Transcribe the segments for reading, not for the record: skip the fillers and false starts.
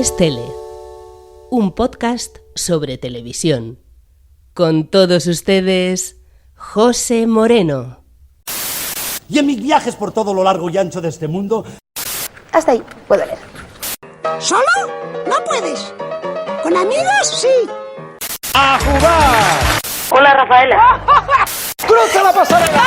es Tele, un podcast sobre televisión. Con todos ustedes, José Moreno. Y en mis viajes por todo lo largo y ancho de este mundo... Hasta ahí, puedo leer. ¿Solo? No puedes. ¿Con amigos? Sí. ¡A jugar! Hola, Rafaela. ¡Cruza la pasarela!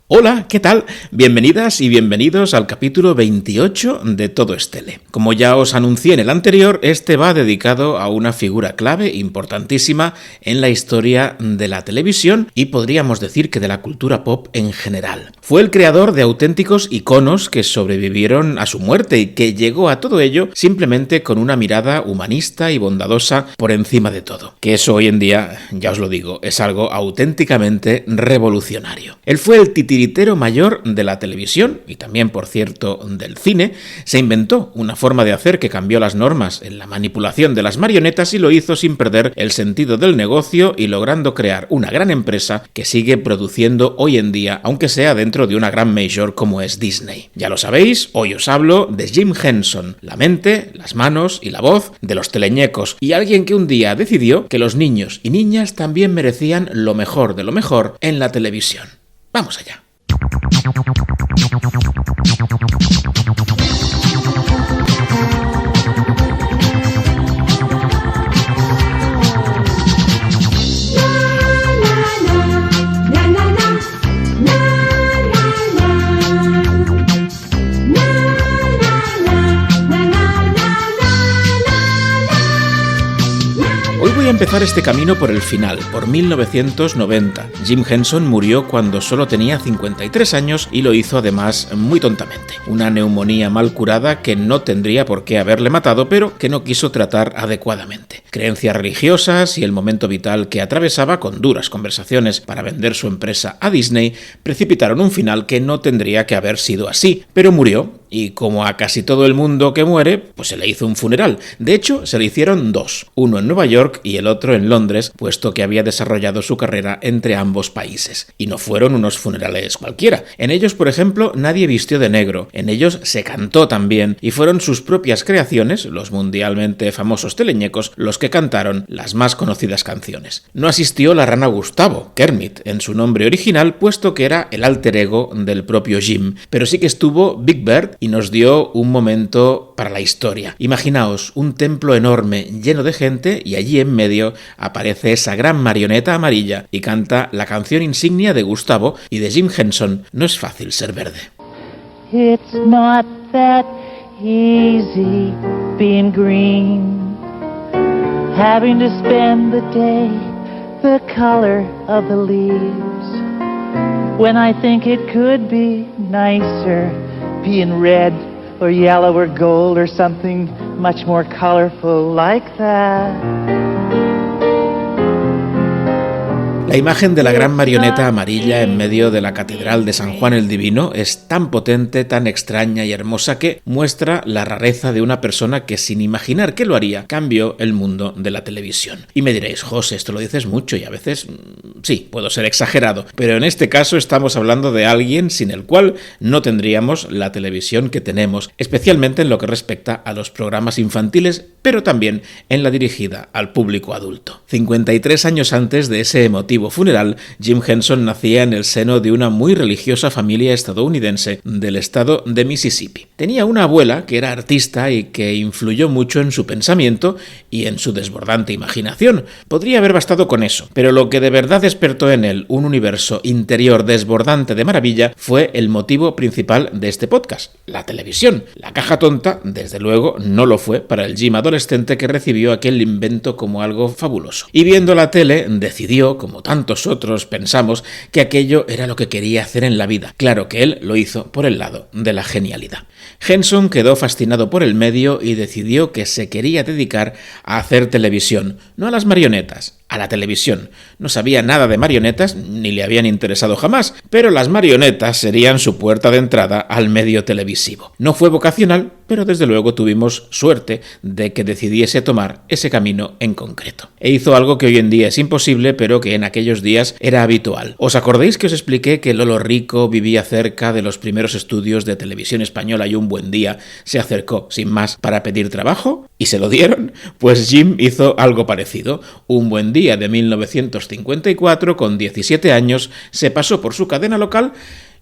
Hola, ¿qué tal? Bienvenidas y bienvenidos al capítulo 28 de Todo es Tele. Como ya os anuncié en el anterior, este va dedicado a una figura clave importantísima en la historia de la televisión y podríamos decir que de la cultura pop en general. Fue el creador de auténticos iconos que sobrevivieron a su muerte y que llegó a todo ello simplemente con una mirada humanista y bondadosa por encima de todo. Que eso hoy en día, ya os lo digo, es algo auténticamente revolucionario. Él fue el titiritero mayor de la televisión y también, por cierto, del cine. Se inventó una forma de hacer que cambió las normas en la manipulación de las marionetas y lo hizo sin perder el sentido del negocio y logrando crear una gran empresa que sigue produciendo hoy en día, aunque sea dentro de una gran major como es Disney. Ya lo sabéis, hoy os hablo de Jim Henson, la mente, las manos y la voz de los teleñecos, y alguien que un día decidió que los niños y niñas también merecían lo mejor de lo mejor en la televisión. Vamos allá. Voy a empezar este camino por el final, por 1990. Jim Henson murió cuando solo tenía 53 años y lo hizo además muy tontamente. Una neumonía mal curada que no tendría por qué haberle matado, pero que no quiso tratar adecuadamente. Creencias religiosas y el momento vital que atravesaba, con duras conversaciones para vender su empresa a Disney, precipitaron un final que no tendría que haber sido así, pero murió. Y como a casi todo el mundo que muere, pues se le hizo un funeral. De hecho, se le hicieron dos, uno en Nueva York y el otro en Londres, puesto que había desarrollado su carrera entre ambos países. Y no fueron unos funerales cualquiera. En ellos, por ejemplo, nadie vistió de negro. En ellos se cantó también, y fueron sus propias creaciones, los mundialmente famosos teleñecos, los que cantaron las más conocidas canciones. No asistió la rana Gustavo, Kermit, en su nombre original, puesto que era el alter ego del propio Jim, pero sí que estuvo Big Bird y nos dio un momento para la historia. Imaginaos un templo enorme lleno de gente y allí en medio aparece esa gran marioneta amarilla y canta la canción insignia de Gustavo y de Jim Henson, No es fácil ser verde. It's not that easy being green, having to spend the day the color of the leaves, when I think it could be nicer being red or yellow or gold or something much more colorful like that. La imagen de la gran marioneta amarilla en medio de la Catedral de San Juan el Divino es tan potente, tan extraña y hermosa que muestra la rareza de una persona que, sin imaginar que lo haría, cambió el mundo de la televisión. Y me diréis, José, esto lo dices mucho y a veces, sí, puedo ser exagerado, pero en este caso estamos hablando de alguien sin el cual no tendríamos la televisión que tenemos, especialmente en lo que respecta a los programas infantiles, pero también en la dirigida al público adulto. 53 años antes de ese emotivo funeral, Jim Henson nacía en el seno de una muy religiosa familia estadounidense del estado de Mississippi. Tenía una abuela que era artista y que influyó mucho en su pensamiento y en su desbordante imaginación. Podría haber bastado con eso, pero lo que de verdad despertó en él un universo interior desbordante de maravilla fue el motivo principal de este podcast, la televisión. La caja tonta, desde luego, no lo fue para el Jim adolescente que recibió aquel invento como algo fabuloso. Y viendo la tele, decidió, como tantos otros pensamos, que aquello era lo que quería hacer en la vida. Claro que él lo hizo por el lado de la genialidad. Henson quedó fascinado por el medio y decidió que se quería dedicar a hacer televisión, no a las marionetas, a la televisión. No sabía nada de marionetas, ni le habían interesado jamás, pero las marionetas serían su puerta de entrada al medio televisivo. No fue vocacional, pero desde luego tuvimos suerte de que decidiese tomar ese camino en concreto. E hizo algo que hoy en día es imposible, pero que en aquellos días era habitual. ¿Os acordáis que os expliqué que Lolo Rico vivía cerca de los primeros estudios de televisión española y un buen día se acercó, sin más, para pedir trabajo? ¿Y se lo dieron? Pues Jim hizo algo parecido. Un buen día de 1954, con 17 años, se pasó por su cadena local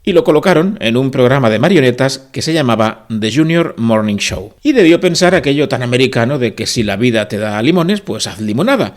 y lo colocaron en un programa de marionetas que se llamaba The Junior Morning Show. Y debió pensar aquello tan americano de que si la vida te da limones, pues haz limonada.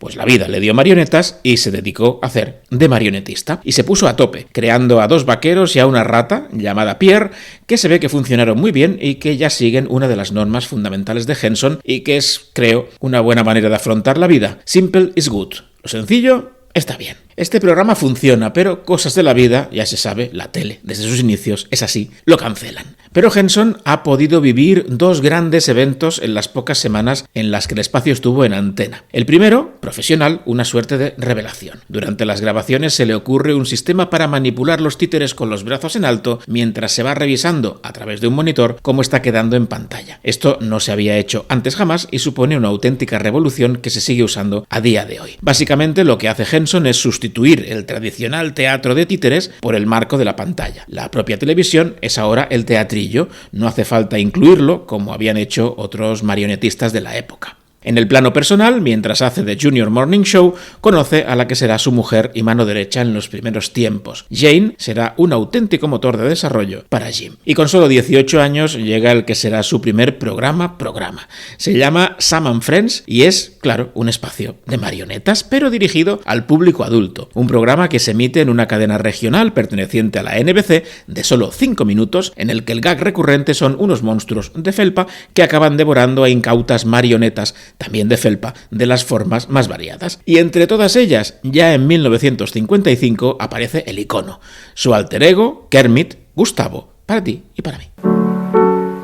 Pues la vida le dio marionetas y se dedicó a hacer de marionetista. Y se puso a tope, creando a 2 vaqueros y a una rata llamada Pierre, que se ve que funcionaron muy bien y que ya siguen una de las normas fundamentales de Henson y que es, creo, una buena manera de afrontar la vida. Simple is good. Lo sencillo está bien. Este programa funciona, pero cosas de la vida, ya se sabe, la tele, desde sus inicios, es así, lo cancelan. Pero Henson ha podido vivir 2 grandes eventos en las pocas semanas en las que el espacio estuvo en antena. El primero, profesional, una suerte de revelación. Durante las grabaciones se le ocurre un sistema para manipular los títeres con los brazos en alto mientras se va revisando a través de un monitor cómo está quedando en pantalla. Esto no se había hecho antes jamás y supone una auténtica revolución que se sigue usando a día de hoy. Básicamente lo que hace Henson es sustituir el tradicional teatro de títeres por el marco de la pantalla. La propia televisión es ahora el teatrillo, no hace falta incluirlo como habían hecho otros marionetistas de la época. En el plano personal, mientras hace The Junior Morning Show, conoce a la que será su mujer y mano derecha en los primeros tiempos. Jane será un auténtico motor de desarrollo para Jim. Y con solo 18 años llega el que será su primer programa. Se llama Sam and Friends y es, claro, un espacio de marionetas, pero dirigido al público adulto. Un programa que se emite en una cadena regional perteneciente a la NBC de solo 5 minutos, en el que el gag recurrente son unos monstruos de felpa que acaban devorando a incautas marionetas también de felpa, de las formas más variadas. Y entre todas ellas, ya en 1955 aparece el icono, su alter ego, Kermit, Gustavo, para ti y para mí.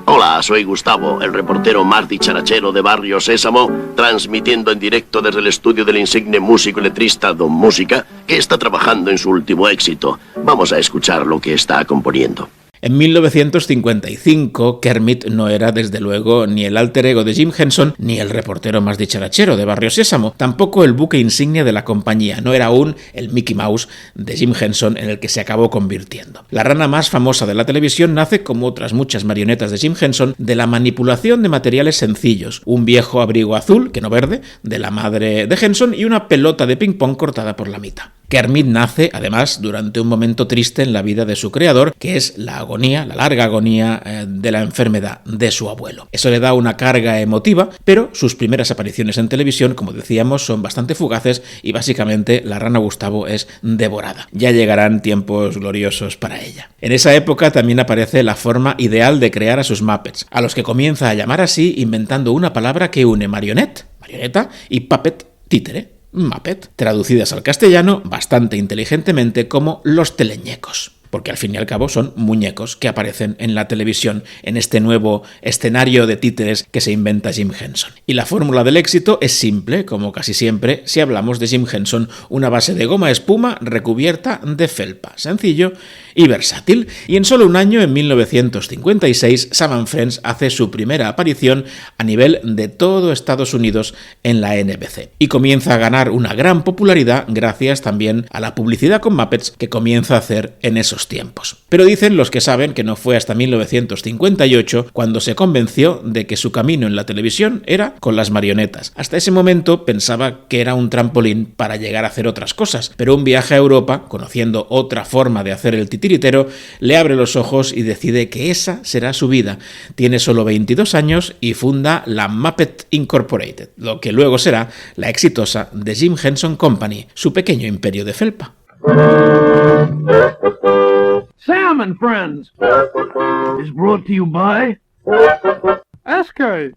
Hola, soy Gustavo, el reportero más dicharachero de Barrio Sésamo, transmitiendo en directo desde el estudio del insigne músico y letrista Don Música, que está trabajando en su último éxito. Vamos a escuchar lo que está componiendo. En 1955, Kermit no era, desde luego, ni el alter ego de Jim Henson, ni el reportero más dicharachero de Barrio Sésamo, tampoco el buque insignia de la compañía, no era aún el Mickey Mouse de Jim Henson en el que se acabó convirtiendo. La rana más famosa de la televisión nace, como otras muchas marionetas de Jim Henson, de la manipulación de materiales sencillos, un viejo abrigo azul, que no verde, de la madre de Henson y una pelota de ping-pong cortada por la mitad. Kermit nace, además, durante un momento triste en la vida de su creador, que es la larga agonía de la enfermedad de su abuelo. Eso le da una carga emotiva, pero sus primeras apariciones en televisión, como decíamos, son bastante fugaces y básicamente la rana Gustavo es devorada. Ya llegarán tiempos gloriosos para ella. En esa época también aparece la forma ideal de crear a sus Muppets, a los que comienza a llamar así inventando una palabra que une marioneta, y puppet, títere. Muppet, traducidas al castellano bastante inteligentemente como los teleñecos, porque al fin y al cabo son muñecos que aparecen en la televisión en este nuevo escenario de títeres que se inventa Jim Henson. Y la fórmula del éxito es simple, como casi siempre si hablamos de Jim Henson, una base de goma espuma recubierta de felpa, sencillo y versátil. Y en solo un año, en 1956, Sam and Friends hace su primera aparición a nivel de todo Estados Unidos en la NBC. Y comienza a ganar una gran popularidad gracias también a la publicidad con Muppets que comienza a hacer en esos tiempos. Pero dicen los que saben que no fue hasta 1958 cuando se convenció de que su camino en la televisión era con las marionetas. Hasta ese momento pensaba que era un trampolín para llegar a hacer otras cosas, pero un viaje a Europa, conociendo otra forma de hacer el titiritero, le abre los ojos y decide que esa será su vida. Tiene solo 22 años y funda la Muppet Incorporated, lo que luego será la exitosa The Jim Henson Company, su pequeño imperio de felpa. Sam and Friends is brought to you by SK.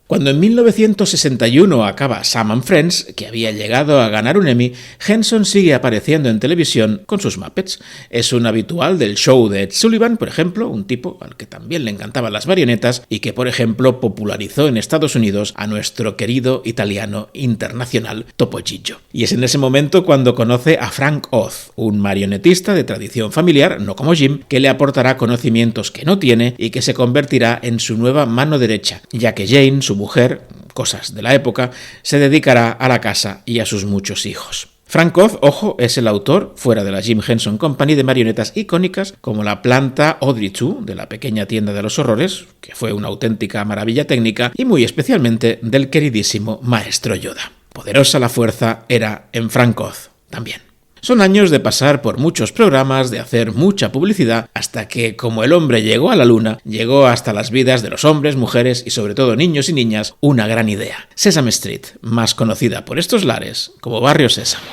Cuando en 1961 acaba Sam and Friends, que había llegado a ganar un Emmy, Henson sigue apareciendo en televisión con sus Muppets. Es un habitual del show de Ed Sullivan, por ejemplo, un tipo al que también le encantaban las marionetas y que, por ejemplo, popularizó en Estados Unidos a nuestro querido italiano internacional Topo Gigio. Y es en ese momento cuando conoce a Frank Oz, un marionetista de tradición familiar, no como Jim, que le aportará conocimientos que no tiene y que se convertirá en su nueva mano derecha, ya que Jane, su mujer, cosas de la época, se dedicará a la casa y a sus muchos hijos. Frank Oz, ojo, es el autor, fuera de la Jim Henson Company, de marionetas icónicas como la planta Audrey II, de la pequeña tienda de los horrores, que fue una auténtica maravilla técnica, y muy especialmente del queridísimo Maestro Yoda. Poderosa la fuerza era en Frank Oz también. Son años de pasar por muchos programas, de hacer mucha publicidad, hasta que, como el hombre llegó a la luna, llegó hasta las vidas de los hombres, mujeres y sobre todo niños y niñas una gran idea. Sesame Street, más conocida por estos lares como Barrio Sésamo.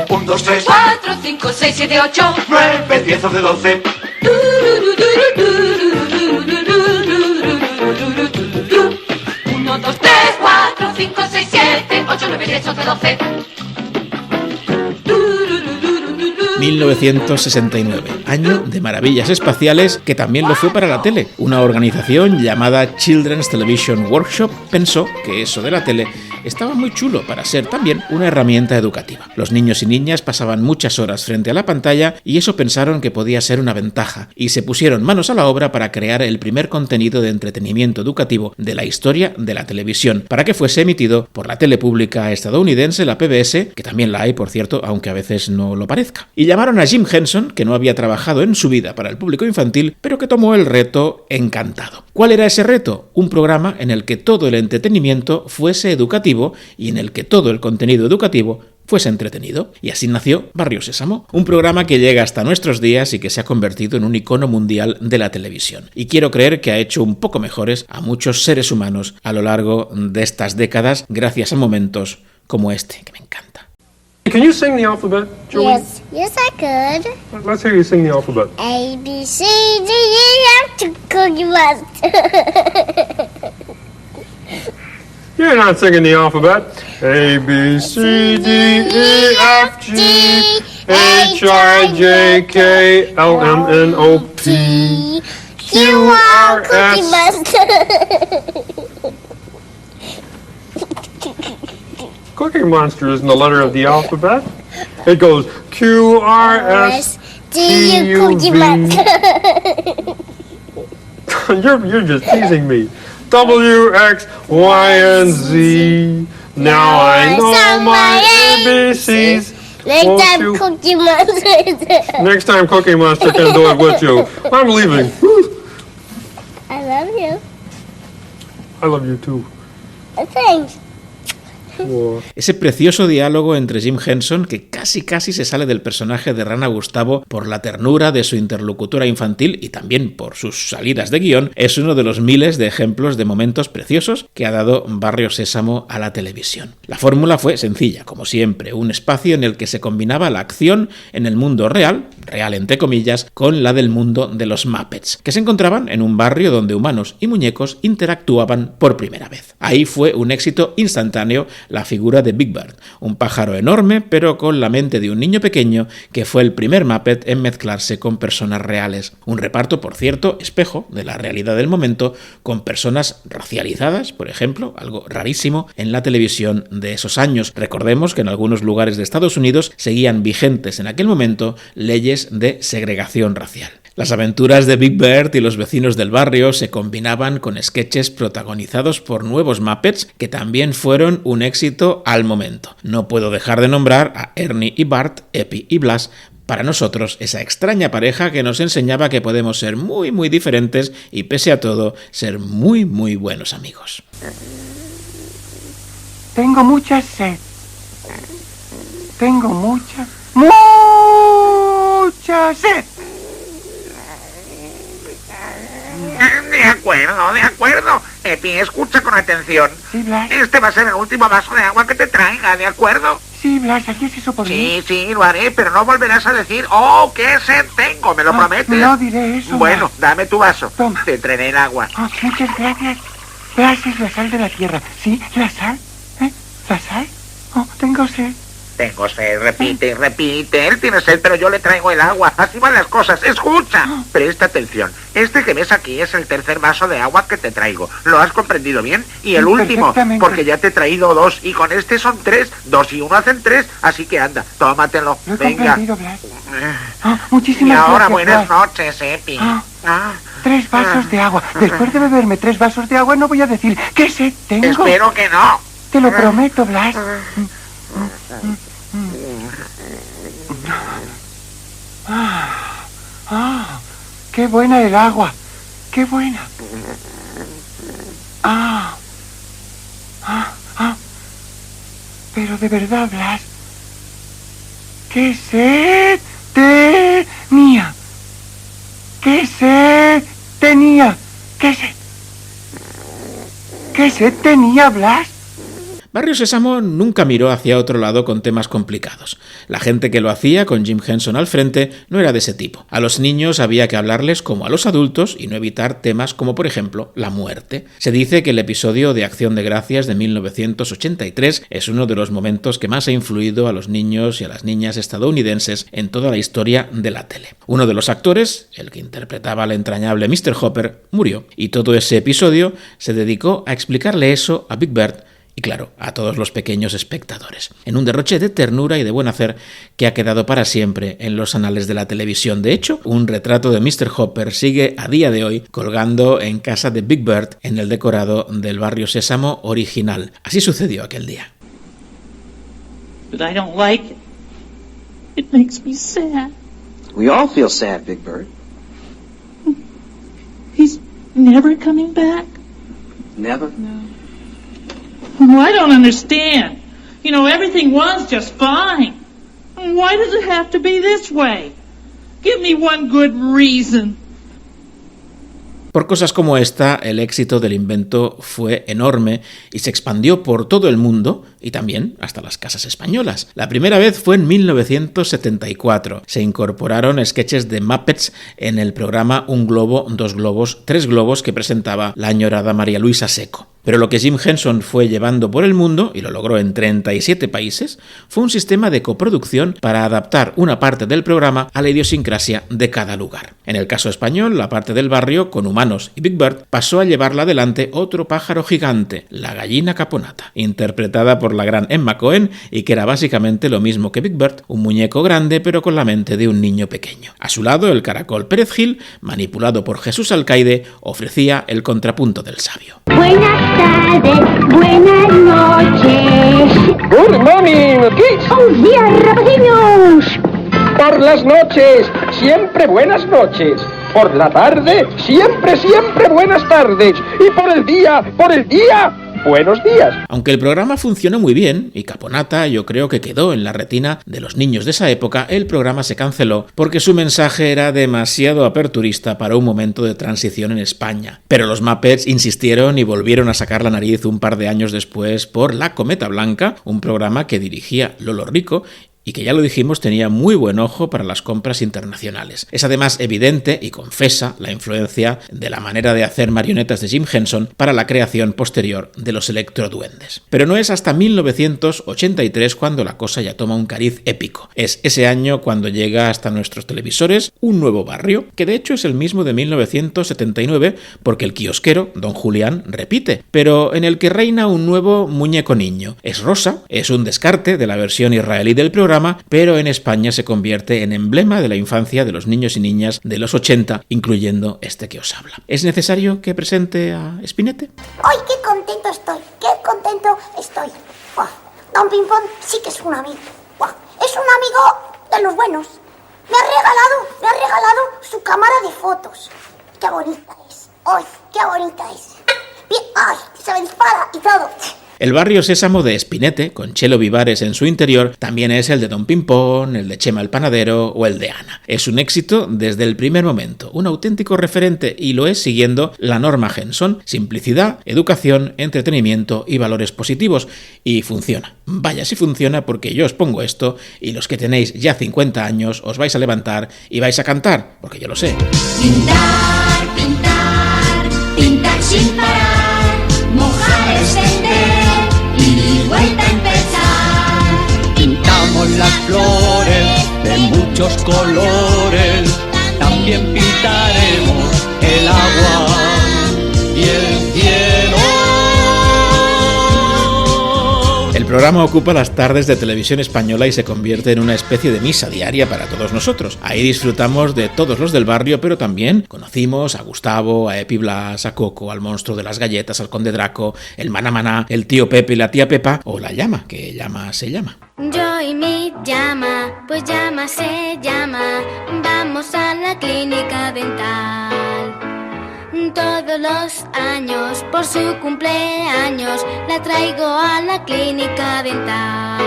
1, 2, 3, 4, 5, 6, 7, 8, 9, 10, 11, 12. 1, 2, 3, 4, 5, 6, 7, 8, 9, 10, 11, 12. 1969, año de maravillas espaciales que también lo fue para la tele. Una organización llamada Children's Television Workshop pensó que eso de la tele estaba muy chulo para ser también una herramienta educativa. Los niños y niñas pasaban muchas horas frente a la pantalla y eso pensaron que podía ser una ventaja y se pusieron manos a la obra para crear el primer contenido de entretenimiento educativo de la historia de la televisión, para que fuese emitido por la tele pública estadounidense, la PBS, que también la hay, por cierto, aunque a veces no lo parezca. Y llamaron a Jim Henson, que no había trabajado en su vida para el público infantil, pero que tomó el reto encantado. ¿Cuál era ese reto? Un programa en el que todo el entretenimiento fuese educativo y en el que todo el contenido educativo fuese entretenido. Y así nació Barrio Sésamo, un programa que llega hasta nuestros días y que se ha convertido en un icono mundial de la televisión. Y quiero creer que ha hecho un poco mejores a muchos seres humanos a lo largo de estas décadas, gracias a momentos como este, que me encanta. Can you sing the alphabet, Julie? Yes, I could. Let's hear you sing the alphabet. A, B, C, D, E, F, G, Cookie Monster. You're not singing the alphabet. A, B, C, D, E, F, G, H, I, J, K, L, M, N, O, P, Q, R, S. Cookie Monster isn't the letter of the alphabet. It goes Q, R, S, T, U, V. You're just teasing me. W, X, Y, and Z. Now I know my ABCs. Next time Cookie Monster. Next time Cookie Monster can do it with you. I'm leaving. I love you. I love you too. Thanks. Ese precioso diálogo entre Jim Henson, que casi se sale del personaje de Rana Gustavo por la ternura de su interlocutora infantil y también por sus salidas de guión, es uno de los miles de ejemplos de momentos preciosos que ha dado Barrio Sésamo a la televisión. La fórmula fue sencilla, como siempre, un espacio en el que se combinaba la acción en el mundo real entre comillas, con la del mundo de los Muppets, que se encontraban en un barrio donde humanos y muñecos interactuaban por primera vez. Ahí fue un éxito instantáneo la figura de Big Bird, un pájaro enorme pero con la mente de un niño pequeño que fue el primer Muppet en mezclarse con personas reales. Un reparto, por cierto, espejo de la realidad del momento, con personas racializadas, por ejemplo, algo rarísimo en la televisión de esos años. Recordemos que en algunos lugares de Estados Unidos seguían vigentes en aquel momento leyes de segregación racial. Las aventuras de Big Bird y los vecinos del barrio se combinaban con sketches protagonizados por nuevos Muppets que también fueron un éxito al momento. No puedo dejar de nombrar a Ernie y Bart, Epi y Blas, para nosotros esa extraña pareja que nos enseñaba que podemos ser muy muy diferentes y pese a todo ser muy muy buenos amigos. Tengo mucha sed. Tengo mucha sed. De acuerdo. Epi, escucha con atención. Sí, Blas. Este va a ser el último vaso de agua que te traiga, ¿de acuerdo? Sí, Blas, ¿harías eso por mí? Sí, lo haré, pero no volverás a decir, ¡oh, qué sed tengo! ¿Me lo prometes? No diré eso, Bueno, Blas. dame tu vaso. Toma. Te traeré el agua. Oh, muchas gracias. Blas es la sal de la tierra. ¿Sí? ¿La sal? ¿La sal? Oh, tengo sed. Tengo sed, repite. Él tiene sed, pero yo le traigo el agua. Así van las cosas. ¡Escucha! Presta atención. Este que ves aquí es el tercer vaso de agua que te traigo. ¿Lo has comprendido bien? Y el último, porque ya te he traído 2. Y con este son 3. 2 y 1 hacen 3. Así que anda, tómatelo. Lo he Venga. comprendido, Blas. Muchísimas Y ahora gracias, buenas Blas. noches, Epi. 3 vasos de agua. Después de beberme 3 vasos de agua no voy a decir qué sed tengo. Espero que no. Te lo prometo, Blas. ¡Qué buena el agua! ¡Qué buena! Pero de verdad, Blas, ¡qué sed tenía! ¡Qué sed tenía! ¿Qué sed tenía, Blas? Barrio Sésamo nunca miró hacia otro lado con temas complicados. La gente que lo hacía, con Jim Henson al frente, no era de ese tipo. A los niños había que hablarles como a los adultos y no evitar temas como, por ejemplo, la muerte. Se dice que el episodio de Acción de Gracias de 1983 es uno de los momentos que más ha influido a los niños y a las niñas estadounidenses en toda la historia de la tele. Uno de los actores, el que interpretaba al entrañable Mr. Hopper, murió, y todo ese episodio se dedicó a explicarle eso a Big Bird y, claro, a todos los pequeños espectadores, en un derroche de ternura y de buen hacer que ha quedado para siempre en los anales de la televisión. De hecho, un retrato de Mr. Hopper sigue a día de hoy colgando en casa de Big Bird en el decorado del Barrio Sésamo original. Así sucedió aquel día. But I don't like it. It makes me sad. We all feel sad, Big Bird. He's never coming back? Never? No. Oh, I don't understand. You know, everything was just fine. Why does it have to be this way? Give me one good reason. Por cosas como esta, el éxito del invento fue enorme y se expandió por todo el mundo y también hasta las casas españolas. La primera vez fue en 1974. Se incorporaron sketches de Muppets en el programa Un globo, dos globos, tres globos que presentaba la añorada María Luisa Seco. Pero lo que Jim Henson fue llevando por el mundo, y lo logró en 37 países, fue un sistema de coproducción para adaptar una parte del programa a la idiosincrasia de cada lugar. En el caso español, la parte del barrio, con humanos y Big Bird, pasó a llevarla adelante otro pájaro gigante, la gallina caponata, interpretada por la gran Emma Cohen, y que era básicamente lo mismo que Big Bird, un muñeco grande pero con la mente de un niño pequeño. A su lado, el caracol Pérez Gil, manipulado por Jesús Alcaide, ofrecía el contrapunto del sabio. Buenas tardes, buenas noches. Good morning, kids. ¡Buenos días, rapaciños! Por las noches, siempre buenas noches. Por la tarde, siempre buenas tardes. Y por el día, buenos días. Aunque el programa funcionó muy bien, y Caponata yo creo que quedó en la retina de los niños de esa época, el programa se canceló porque su mensaje era demasiado aperturista para un momento de transición en España. Pero los Muppets insistieron y volvieron a sacar la nariz un par de años después por La Cometa Blanca, un programa que dirigía Lolo Rico y que, ya lo dijimos, tenía muy buen ojo para las compras internacionales. Es además evidente y confesa la influencia de la manera de hacer marionetas de Jim Henson para la creación posterior de los electroduendes. Pero no es hasta 1983 cuando la cosa ya toma un cariz épico. Es ese año cuando llega hasta nuestros televisores un nuevo barrio, que de hecho es el mismo de 1979, porque el kiosquero, Don Julián, repite, pero en el que reina un nuevo muñeco niño. Es rosa, es un descarte de la versión israelí del programa, pero en España se convierte en emblema de la infancia de los niños y niñas de los 80, incluyendo este que os habla. ¿Es necesario que presente a Spinette? ¡Ay, qué contento estoy! ¡Qué contento estoy! ¡Buah! Don Pimpón sí que es un amigo. ¡Buah! Es un amigo de los buenos. Me ha regalado su cámara de fotos. ¡Qué bonita es! ¡Ay, qué bonita es! Bien, ¡ay! Se me dispara y todo. El Barrio Sésamo de Spinette, con Chelo Vivares en su interior, también es el de Don Pimpón, el de Chema el Panadero o el de Ana. Es un éxito desde el primer momento, un auténtico referente, y lo es siguiendo la norma Henson: simplicidad, educación, entretenimiento y valores positivos. Y funciona. Vaya si funciona, porque yo os pongo esto y los que tenéis ya 50 años os vais a levantar y vais a cantar, porque yo lo sé. Pintar, pintar, pintar sin parar, mojar, extender y vuelta a empezar. Pintamos las flores de muchos colores, también pintaremos el agua y el cielo. El programa ocupa las tardes de Televisión Española y se convierte en una especie de misa diaria para todos nosotros. Ahí disfrutamos de todos los del barrio, pero también conocimos a Gustavo, a Epi Blas, a Coco, al monstruo de las galletas, al conde Draco, el Maná Maná, el tío Pepe y la tía Pepa, o la llama, que llama se llama. Yo y mi llama, pues llama se llama, vamos a la clínica dental. Todos los años, por su cumpleaños, la traigo a la clínica dental.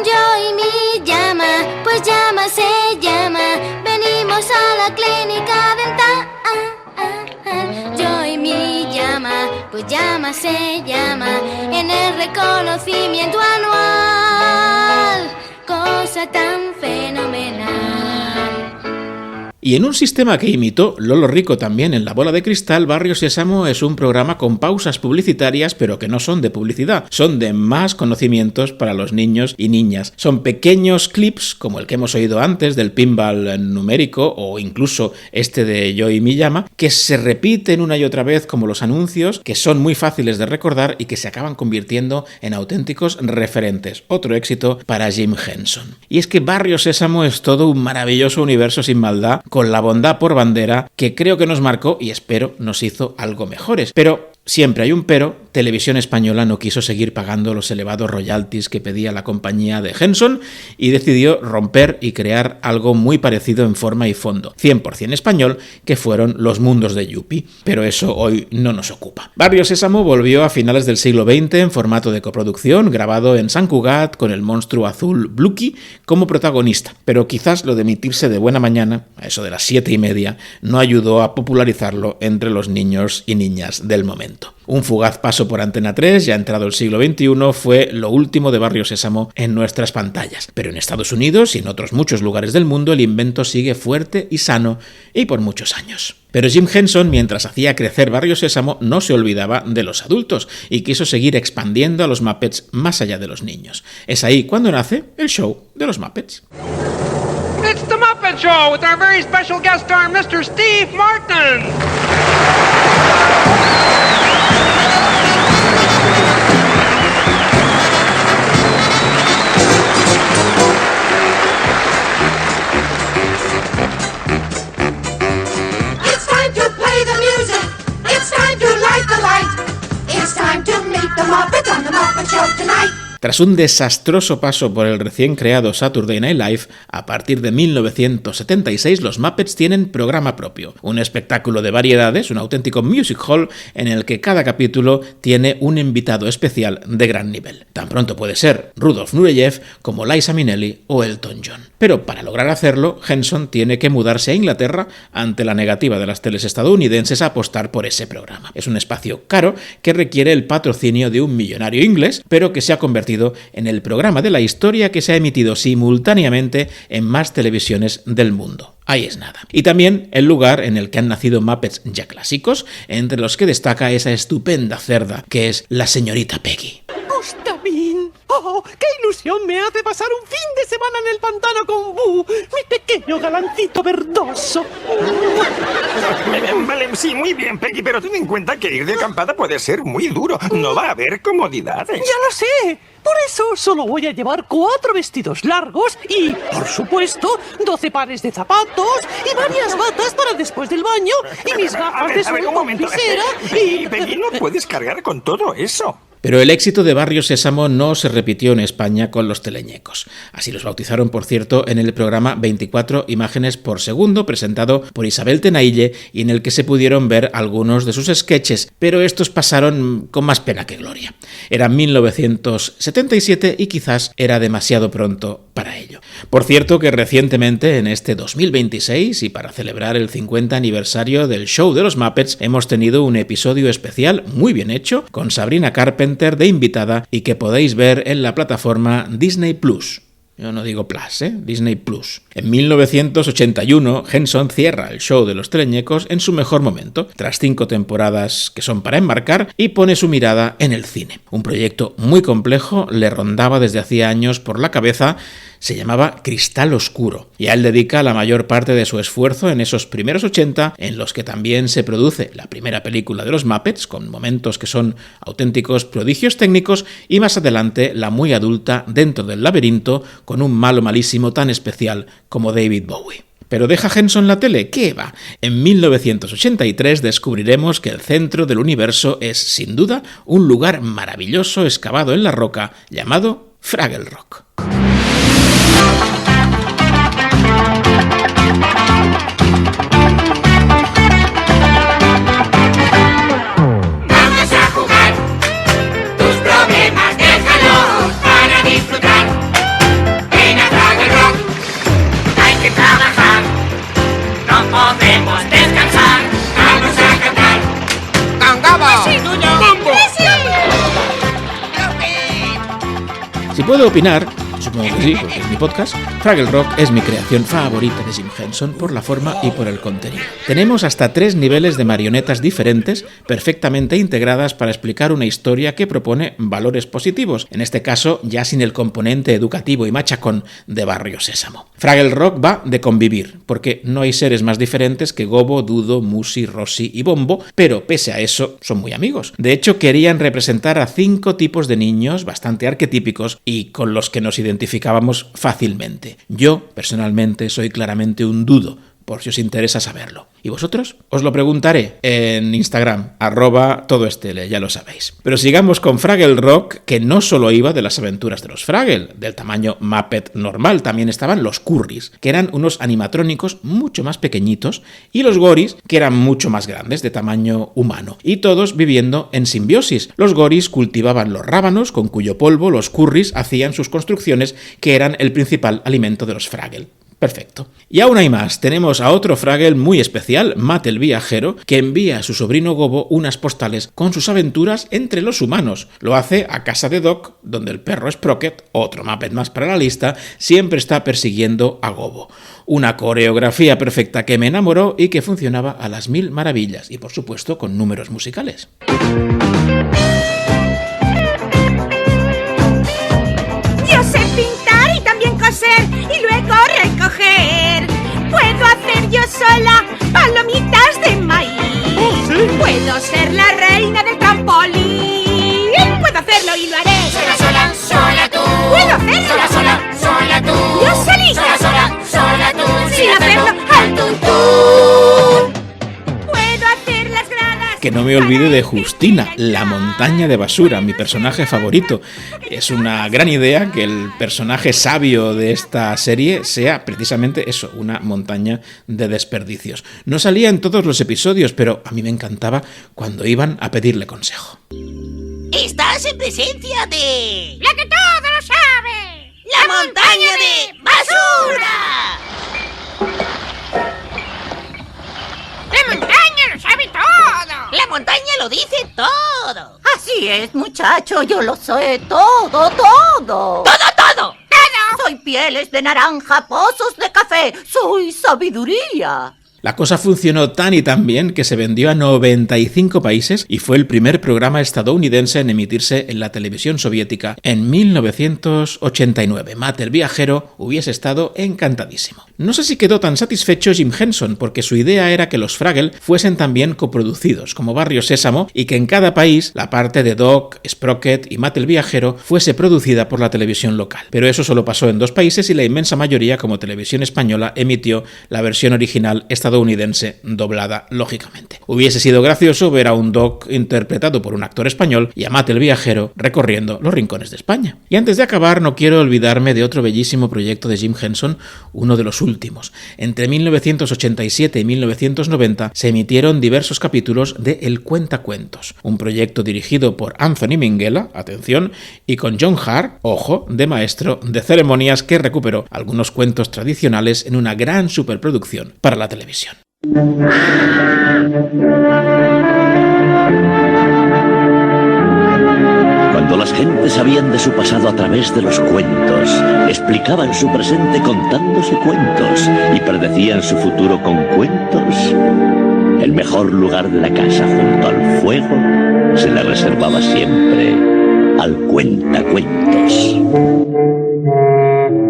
Yo y mi llama, pues llama se llama, venimos a la clínica dental. Yo y mi llama, pues llama se llama, en el reconocimiento anual, cosa tan fenomenal. Y en un sistema que imitó Lolo Rico también en La Bola de Cristal, Barrio Sésamo es un programa con pausas publicitarias, pero que no son de publicidad, son de más conocimientos para los niños y niñas. Son pequeños clips, como el que hemos oído antes del pinball numérico, o incluso este de Yo y mi llama, que se repiten una y otra vez como los anuncios, que son muy fáciles de recordar y que se acaban convirtiendo en auténticos referentes. Otro éxito para Jim Henson. Y es que Barrio Sésamo es todo un maravilloso universo sin maldad, con la bondad por bandera, que creo que nos marcó y espero nos hizo algo mejores. Pero siempre hay un pero: Televisión Española no quiso seguir pagando los elevados royalties que pedía la compañía de Henson y decidió romper y crear algo muy parecido en forma y fondo, 100% español, que fueron Los Mundos de Yuppie. Pero eso hoy no nos ocupa. Barrio Sésamo volvió a finales del siglo XX en formato de coproducción, grabado en Sant Cugat, con el monstruo azul Bluky como protagonista. Pero quizás lo de emitirse de buena mañana, a eso de las 7:30, no ayudó a popularizarlo entre los niños y niñas del momento. Un fugaz paso por Antena 3, ya entrado el siglo XXI, fue lo último de Barrio Sésamo en nuestras pantallas. Pero en Estados Unidos y en otros muchos lugares del mundo el invento sigue fuerte y sano, y por muchos años. Pero Jim Henson, mientras hacía crecer Barrio Sésamo, no se olvidaba de los adultos y quiso seguir expandiendo a los Muppets más allá de los niños. Es ahí cuando nace el show de los Muppets. It's the Muppet Show with our very special guest star, Mr. Steve Martin. It's time to play the music. It's time to light the light. It's time to meet the Muppets on the Muppet Show tonight. Tras un desastroso paso por el recién creado Saturday Night Live, a partir de 1976 los Muppets tienen programa propio, un espectáculo de variedades, un auténtico music hall en el que cada capítulo tiene un invitado especial de gran nivel. Tan pronto puede ser Rudolf Nureyev como Liza Minnelli o Elton John. Pero para lograr hacerlo, Henson tiene que mudarse a Inglaterra ante la negativa de las teles estadounidenses a apostar por ese programa. Es un espacio caro que requiere el patrocinio de un millonario inglés, pero que se ha convertido en el programa de la historia que se ha emitido simultáneamente en más televisiones del mundo. Ahí es nada. Y también el lugar en el que han nacido Muppets ya clásicos, entre los que destaca esa estupenda cerda que es la señorita Peggy. ¡Gustavín! ¡Oh, qué ilusión me hace pasar un fin de semana en el pantano con Boo, mi pequeño galancito verdoso! Vale, sí, muy bien, Peggy, pero ten en cuenta que ir de acampada puede ser muy duro. No va a haber comodidades. ¡Ya lo sé! Por eso solo voy a llevar 4 vestidos largos y, por supuesto, 12 pares de zapatos y varias batas para después del baño y mis gafas de sol con visera y... Peggy, no puedes cargar con todo eso. Pero el éxito de Barrio Sésamo no se repitió en España con los teleñecos. Así los bautizaron, por cierto, en el programa 24 imágenes por segundo, presentado por Isabel Tenaille, y en el que se pudieron ver algunos de sus sketches, pero estos pasaron con más pena que gloria. Era 1977 y quizás era demasiado pronto para ello. Por cierto que recientemente, en este 2026, y para celebrar el 50 aniversario del show de los Muppets, hemos tenido un episodio especial muy bien hecho, con Sabrina Carpenter de invitada, y que podéis ver en la plataforma Disney Plus. Yo no digo Plus, Disney Plus. En 1981, Henson cierra el show de los teleñecos en su mejor momento, tras 5 temporadas que son para enmarcar, y pone su mirada en el cine. Un proyecto muy complejo le rondaba desde hacía años por la cabeza. Se llamaba Cristal Oscuro, y a él dedica la mayor parte de su esfuerzo en esos primeros 80, en los que también se produce la primera película de los Muppets, con momentos que son auténticos prodigios técnicos, y más adelante la muy adulta Dentro del laberinto, con un malo malísimo tan especial como David Bowie. ¿Pero deja Henson la tele? ¿Qué va? En 1983 descubriremos que el centro del universo es, sin duda, un lugar maravilloso excavado en la roca llamado Fraggle Rock. Vamos a jugar, tus problemas déjalos para disfrutar. Ven a Fraggle Rock, hay que trabajar, no podemos descansar. Vamos a cantar con Gabo, Bumbo. Si puedo opinar, supongo que sí, porque es mi podcast, Fraggle Rock es mi creación favorita de Jim Henson por la forma y por el contenido. Tenemos hasta 3 niveles de marionetas diferentes, perfectamente integradas para explicar una historia que propone valores positivos, en este caso ya sin el componente educativo y machacón de Barrio Sésamo. Fraggle Rock va de convivir, porque no hay seres más diferentes que Gobo, Dudo, Musi, Rossi y Bombo, pero pese a eso son muy amigos. De hecho, querían representar a 5 tipos de niños bastante arquetípicos y con los que nos identificábamos fácilmente. Yo, personalmente, soy claramente un Dudo, por si os interesa saberlo. ¿Y vosotros? Os lo preguntaré en Instagram, @todoestele, ya lo sabéis. Pero sigamos con Fraggle Rock, que no solo iba de las aventuras de los Fraggle, del tamaño Muppet normal, también estaban los Currys, que eran unos animatrónicos mucho más pequeñitos, y los Goris, que eran mucho más grandes, de tamaño humano, y todos viviendo en simbiosis. Los Goris cultivaban los rábanos, con cuyo polvo los Currys hacían sus construcciones, que eran el principal alimento de los Fraggle. Perfecto. Y aún hay más. Tenemos a otro Fraggle muy especial, Matt el viajero, que envía a su sobrino Gobo unas postales con sus aventuras entre los humanos. Lo hace a casa de Doc, donde el perro Sprocket, otro Muppet más para la lista, siempre está persiguiendo a Gobo. Una coreografía perfecta que me enamoró y que funcionaba a las 1000 maravillas, y por supuesto con números musicales. Yo sé pintar y también coser y luego recoger. Puedo hacer yo sola palomitas de maíz. ¿Oh, sí? Puedo ser la reina del trampolín. Puedo hacerlo y lo haré. Sola, sola, sola tú. Puedo hacerlo. Sola, sola, sola tú. Yo solita. Sola, sola, sola tú. Sin hacerlo al tuntún. Puedo hacer las gradas. Que no me olvide de Justina, la montaña de basura, mi personaje favorito. Es una gran idea que el personaje sabio de esta serie sea precisamente eso, una montaña de desperdicios. No salía en todos los episodios, pero a mí me encantaba cuando iban a pedirle consejo. Estás en presencia de... ¡la que todo lo sabe! ¡La montaña de basura! ¡La montaña lo sabe todo! ¡La montaña lo dice todo! Así es, muchacho, yo lo sé todo, todo. ¡Todo, todo! ¡Todo! Soy pieles de naranja, pozos de café, soy sabiduría. La cosa funcionó tan y tan bien que se vendió a 95 países y fue el primer programa estadounidense en emitirse en la televisión soviética en 1989. Matt el viajero hubiese estado encantadísimo. No sé si quedó tan satisfecho Jim Henson, porque su idea era que los Fraggle fuesen también coproducidos, como Barrio Sésamo, y que en cada país la parte de Doc, Sprocket y Matt el viajero fuese producida por la televisión local. Pero eso solo pasó en 2 países y la inmensa mayoría, como Televisión Española, emitió la versión original estadounidense doblada, lógicamente. Hubiese sido gracioso ver a un Doc interpretado por un actor español y a Matt el viajero recorriendo los rincones de España. Y antes de acabar, no quiero olvidarme de otro bellísimo proyecto de Jim Henson, uno de los últimos. Entre 1987 y 1990 se emitieron diversos capítulos de El Cuentacuentos, un proyecto dirigido por Anthony Minghella, atención, y con John Hart, ojo, de maestro de ceremonias, que recuperó algunos cuentos tradicionales en una gran superproducción para la televisión. Cuando las gentes sabían de su pasado a través de los cuentos, explicaban su presente contándose cuentos y predecían su futuro con cuentos, el mejor lugar de la casa junto al fuego se le reservaba siempre al cuentacuentos.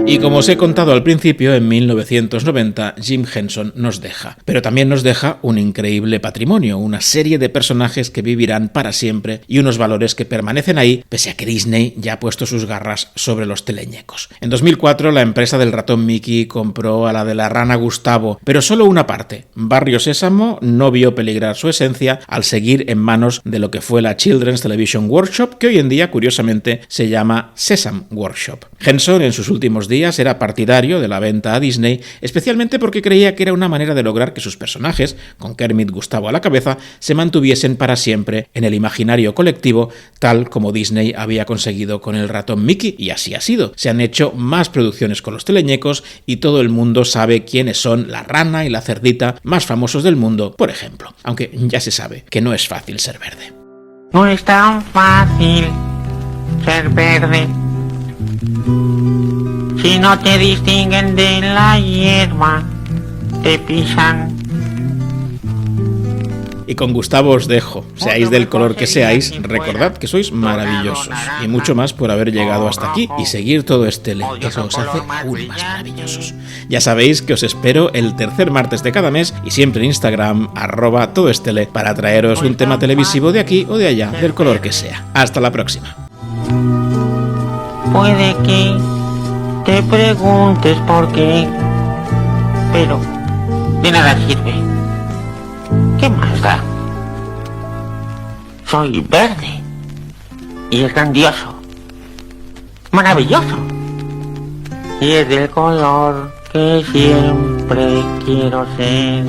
Y como os he contado al principio, en 1990 Jim Henson nos deja. Pero también nos deja un increíble patrimonio, una serie de personajes que vivirán para siempre y unos valores que permanecen ahí, pese a que Disney ya ha puesto sus garras sobre los teleñecos. En 2004 la empresa del ratón Mickey compró a la de la rana Gustavo, pero solo una parte. Barrio Sésamo no vio peligrar su esencia al seguir en manos de lo que fue la Children's Television Workshop, que hoy en día curiosamente se llama Sesame Workshop. Henson en sus últimos días era partidario de la venta a Disney, especialmente porque creía que era una manera de lograr que sus personajes, con Kermit Gustavo a la cabeza, se mantuviesen para siempre en el imaginario colectivo, tal como Disney había conseguido con el ratón Mickey, y así ha sido. Se han hecho más producciones con los teleñecos y todo el mundo sabe quiénes son la rana y la cerdita más famosos del mundo, por ejemplo, aunque ya se sabe que no es fácil ser verde. No es tan fácil ser verde. Si no te distinguen de la hierba, te pisan. Y con Gustavo os dejo. Seáis del color que seáis, recordad que sois maravillosos. Y mucho más por haber llegado hasta aquí y seguir todo este ley. Eso os hace aún más maravillosos. Ya sabéis que os espero el tercer martes de cada mes y siempre en Instagram, @todoestele, para traeros un tema televisivo de aquí o de allá, del color que sea. Hasta la próxima. Puede que te preguntes por qué, pero de nada sirve. ¿Qué más da? Soy verde y es grandioso, maravilloso, y es del color que siempre quiero ser.